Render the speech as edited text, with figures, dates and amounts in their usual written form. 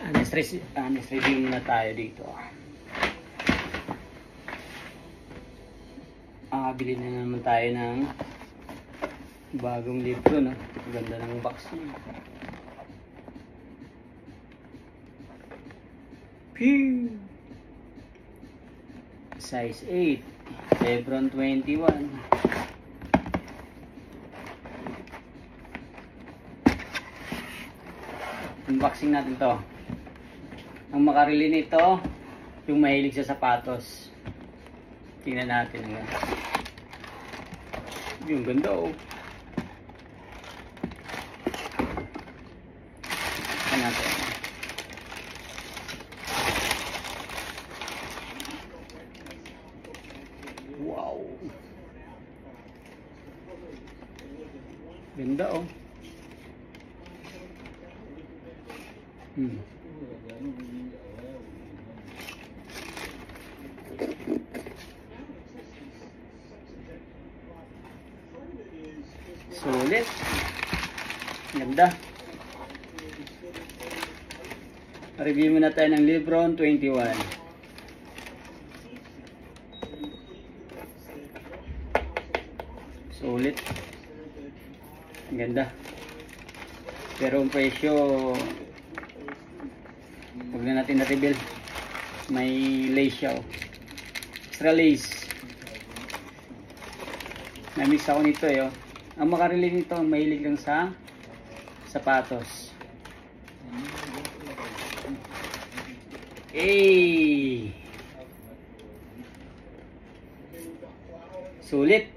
Honest review muna tayo dito. Bili na naman tayo ng bagong libro, no? Ganda ng box niya. Size 8, Lebron 21. Unboxing natin to. Ang makarili nito, yung mahilig sa sapatos. Tingnan natin nga. Yung ganda, oh. Tingnan natin. Wow. Ganda, oh. Sulit. Ganda. Review muna tayo ng Lebron 21. Sulit. Ganda. Pero ang presyo, huwag na natin na-reveal. May lace siya, oh. Extra lace. Na-mix ako nito, eh, oh. Ang makarili nito, mahilig lang sa sapatos. Sulit.